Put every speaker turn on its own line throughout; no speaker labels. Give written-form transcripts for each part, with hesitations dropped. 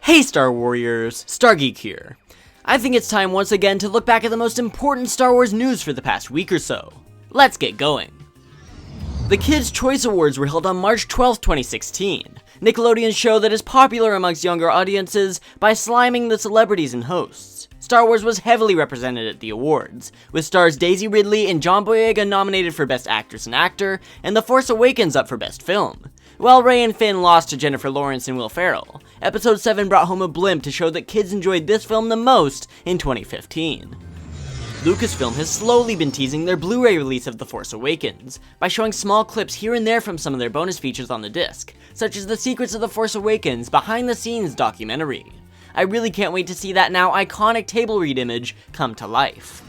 Hey Star Warriors, Geek here. I think it's time once again to look back at the most important Star Wars news for the past week or so. Let's get going. The Kids' Choice Awards were held on March 12, 2016, Nickelodeon's show that is popular amongst younger audiences by sliming the celebrities and hosts. Star Wars was heavily represented at the awards, with stars Daisy Ridley and John Boyega nominated for Best Actress and Actor, and The Force Awakens up for Best Film. While Rey and Finn lost to Jennifer Lawrence and Will Ferrell, Episode 7 brought home a blimp to show that kids enjoyed this film the most in 2015. Lucasfilm has slowly been teasing their Blu-ray release of The Force Awakens by showing small clips here and there from some of their bonus features on the disc, such as the Secrets of The Force Awakens behind-the-scenes documentary. I really can't wait to see that now iconic table read image come to life.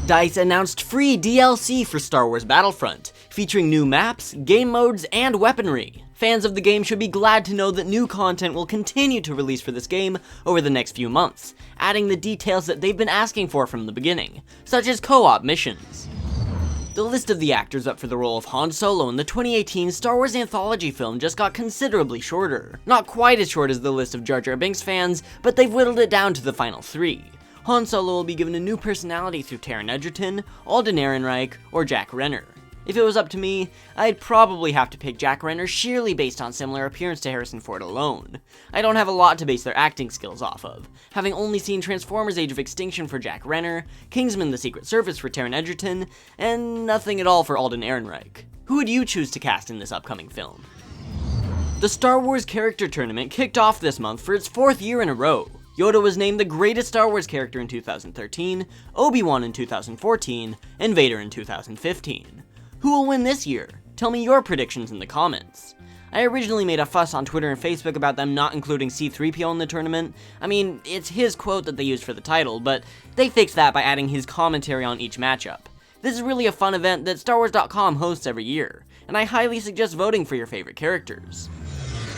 DICE announced free DLC for Star Wars Battlefront, featuring new maps, game modes, and weaponry. Fans of the game should be glad to know that new content will continue to release for this game over the next few months, adding the details that they've been asking for from the beginning, such as co-op missions. The list of the actors up for the role of Han Solo in the 2018 Star Wars anthology film just got considerably shorter. Not quite as short as the list of Jar Jar Binks fans, but they've whittled it down to the final 3. Han Solo will be given a new personality through Taron Egerton, Alden Ehrenreich, or Jack Renner. If it was up to me, I'd probably have to pick Jack Renner sheerly based on similar appearance to Harrison Ford alone. I don't have a lot to base their acting skills off of, having only seen Transformers Age of Extinction for Jack Renner, Kingsman: The Secret Service for Taron Egerton, and nothing at all for Alden Ehrenreich. Who would you choose to cast in this upcoming film? The Star Wars Character Tournament kicked off this month for its 4th year in a row. Yoda was named the greatest Star Wars character in 2013, Obi-Wan in 2014, and Vader in 2015. Who will win this year? Tell me your predictions in the comments. I originally made a fuss on Twitter and Facebook about them not including C-3PO in the tournament. I mean, it's his quote that they used for the title, but they fixed that by adding his commentary on each matchup. This is really a fun event that StarWars.com hosts every year, and I highly suggest voting for your favorite characters.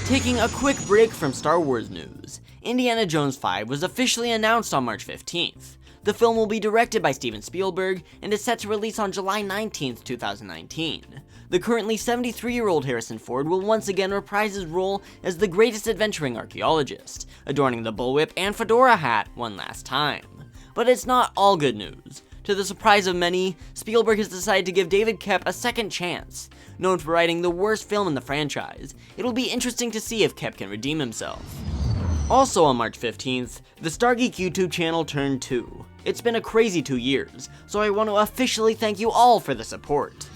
Taking a quick break from Star Wars news, Indiana Jones 5 was officially announced on March 15th. The film will be directed by Steven Spielberg and is set to release on July 19th, 2019. The currently 73-year-old Harrison Ford will once again reprise his role as the greatest adventuring archaeologist, adorning the bullwhip and fedora hat one last time. But it's not all good news. To the surprise of many, Spielberg has decided to give David Koepp a second chance. Known for writing the worst film in the franchise, it'll be interesting to see if Koepp can redeem himself. Also on March 15th, the StarGeek YouTube channel turned 2. It's been a crazy 2 years, so I want to officially thank you all for the support.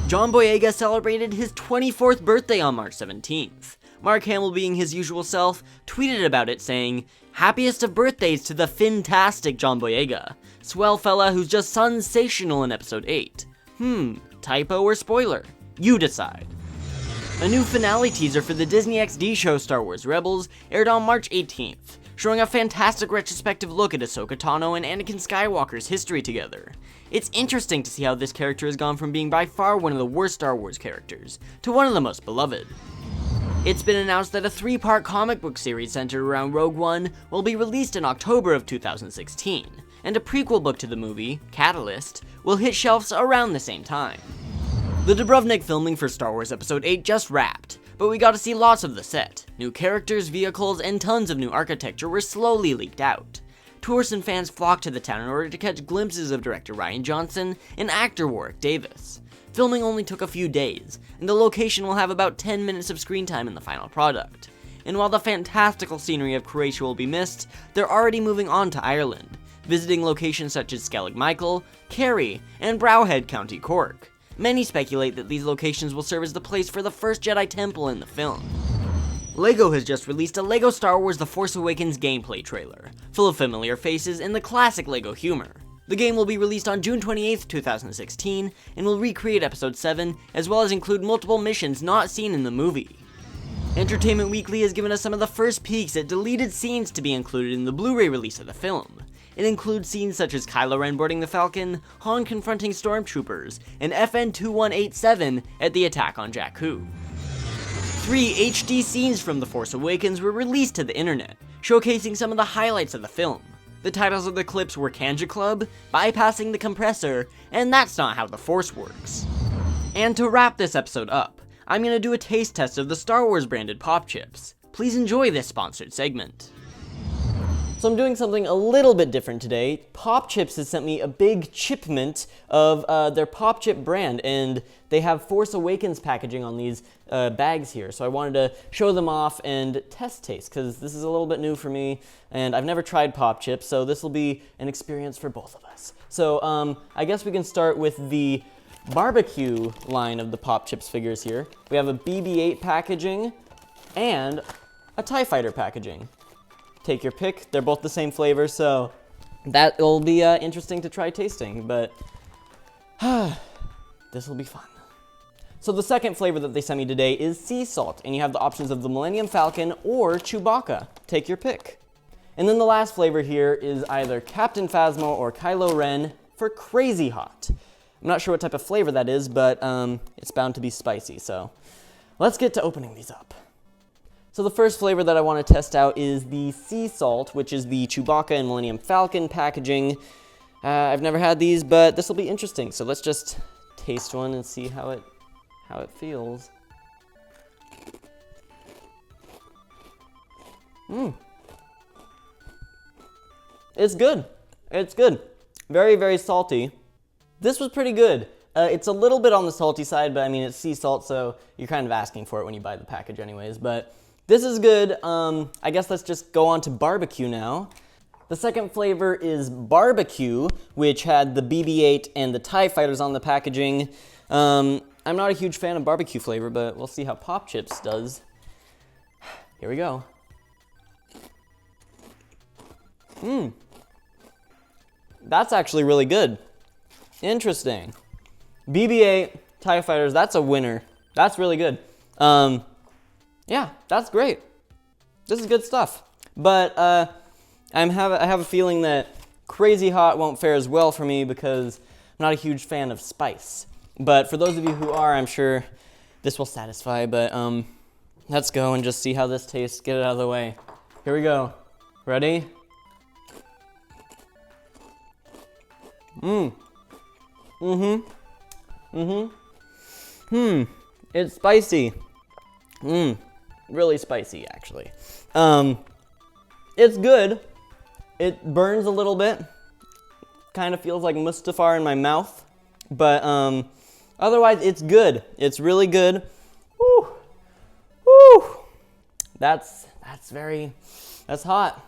John Boyega celebrated his 24th birthday on March 17th. Mark Hamill, being his usual self, tweeted about it saying, "Happiest of birthdays to the fantastic John Boyega. Swell fella who's just sensational in episode 8. Typo or spoiler? You decide." A new finale teaser for the Disney XD show Star Wars Rebels aired on March 18th, showing a fantastic retrospective look at Ahsoka Tano and Anakin Skywalker's history together. It's interesting to see how this character has gone from being by far one of the worst Star Wars characters to one of the most beloved. It's been announced that a 3-part comic book series centered around Rogue One will be released in October of 2016, and a prequel book to the movie, Catalyst, will hit shelves around the same time. The Dubrovnik filming for Star Wars Episode 8 just wrapped, but we got to see lots of the set. New characters, vehicles, and tons of new architecture were slowly leaked out. Tourists and fans flocked to the town in order to catch glimpses of director Rian Johnson and actor Warwick Davis. Filming only took a few days, and the location will have about 10 minutes of screen time in the final product. And while the fantastical scenery of Croatia will be missed, they're already moving on to Ireland, visiting locations such as Skellig Michael, Kerry, and Browhead, County Cork. Many speculate that these locations will serve as the place for the first Jedi Temple in the film. LEGO has just released a LEGO Star Wars The Force Awakens gameplay trailer, full of familiar faces and the classic LEGO humor. The game will be released on June 28th, 2016, and will recreate Episode 7, as well as include multiple missions not seen in the movie. Entertainment Weekly has given us some of the first peeks at deleted scenes to be included in the Blu-ray release of the film. It includes scenes such as Kylo Ren boarding the Falcon, Han confronting stormtroopers, and FN-2187 at the attack on Jakku. 3 HD scenes from The Force Awakens were released to the internet, showcasing some of the highlights of the film. The titles of the clips were Kanja Club, Bypassing the Compressor, and That's Not How the Force Works. And to wrap this episode up, I'm gonna do a taste test of the Star Wars branded pop chips. Please enjoy this sponsored segment. So I'm doing something a little bit different today. Pop Chips has sent me a big shipment of their Pop Chip brand, and they have Force Awakens packaging on these bags here. So I wanted to show them off and test taste, because this is a little bit new for me, and I've never tried Pop Chips, so this will be an experience for both of us. So I guess we can start with the barbecue line of the Pop Chips figures here. We have a BB-8 packaging and a TIE Fighter packaging. Take your pick. They're both the same flavor, so that will be interesting to try tasting, but this will be fun. So the second flavor that they sent me today is sea salt, and you have the options of the Millennium Falcon or Chewbacca. Take your pick. And then the last flavor here is either Captain Phasma or Kylo Ren for Crazy Hot. I'm not sure what type of flavor that is, but it's bound to be spicy, so let's get to opening these up. So the first flavor that I want to test out is the sea salt, which is the Chewbacca and Millennium Falcon packaging. I've never had these, but this will be interesting. So let's just taste one and see how it feels. It's good. It's good. Very, very salty. This was pretty good. It's a little bit on the salty side, but I mean, it's sea salt, so you're kind of asking for it when you buy the package anyways, but this is good. I guess let's just go on to barbecue now. The second flavor is barbecue, which had the BB-8 and the TIE Fighters on the packaging. I'm not a huge fan of barbecue flavor, but we'll see how Pop Chips does. Here we go. That's actually really good. Interesting. BB-8, TIE Fighters, that's a winner. That's really good. Yeah, that's great. This is good stuff. But I have a feeling that Crazy Hot won't fare as well for me because I'm not a huge fan of spice. But for those of you who are, I'm sure this will satisfy. But let's go and just see how this tastes. Get it out of the way. Here we go. Ready? It's spicy. Really spicy, actually. It's good. It burns a little bit. Kind of feels like Mustafar in my mouth. But otherwise, it's good. It's really good. Woo! Woo! That's hot.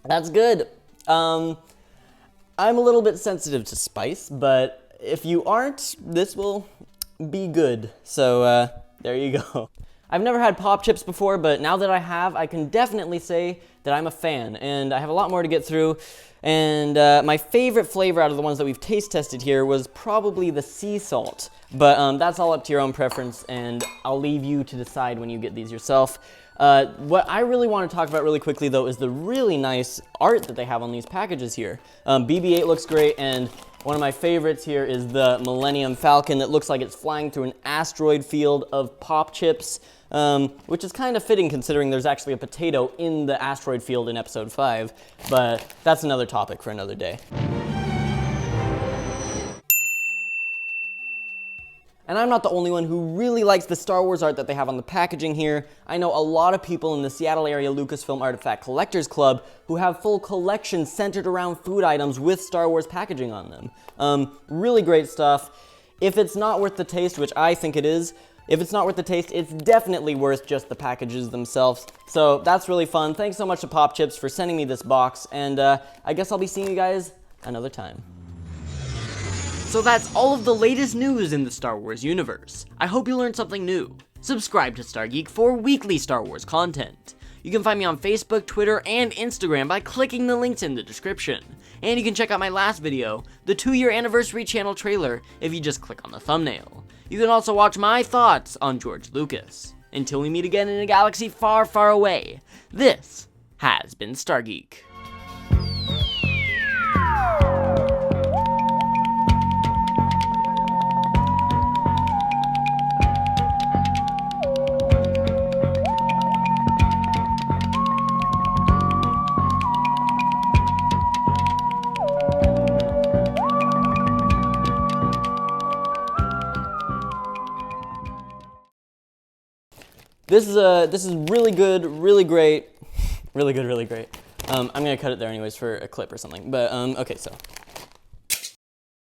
That's good. I'm a little bit sensitive to spice, but if you aren't, this will be good. So there you go. I've never had Pop Chips before, but now that I have, I can definitely say that I'm a fan, and I have a lot more to get through. And my favorite flavor out of the ones that we've taste tested here was probably the sea salt. But that's all up to your own preference, and I'll leave you to decide when you get these yourself. What I really want to talk about really quickly, though, is the really nice art that they have on these packages here. BB-8 looks great, and one of my favorites here is the Millennium Falcon that looks like it's flying through an asteroid field of Pop Chips, which is kind of fitting considering there's actually a potato in the asteroid field in episode 5, but that's another topic for another day. And I'm not the only one who really likes the Star Wars art that they have on the packaging here. I know a lot of people in the Seattle area Lucasfilm Artifact Collectors Club who have full collections centered around food items with Star Wars packaging on them. Really great stuff. If it's not worth the taste, which I think it is, if it's not worth the taste, it's definitely worth just the packages themselves. So that's really fun. Thanks so much to Pop Chips for sending me this box, and I guess I'll be seeing you guys another time. So that's all of the latest news in the Star Wars universe. I hope you learned something new. Subscribe to Star Geek for weekly Star Wars content. You can find me on Facebook, Twitter, and Instagram by clicking the links in the description. And you can check out my last video, the 2-year anniversary channel trailer, if you just click on the thumbnail. You can also watch my thoughts on George Lucas. Until we meet again in a galaxy far, far away, this has been Star Geek. This is really good, really great, really good, really great. I'm gonna cut it there anyways for a clip or something. But okay, so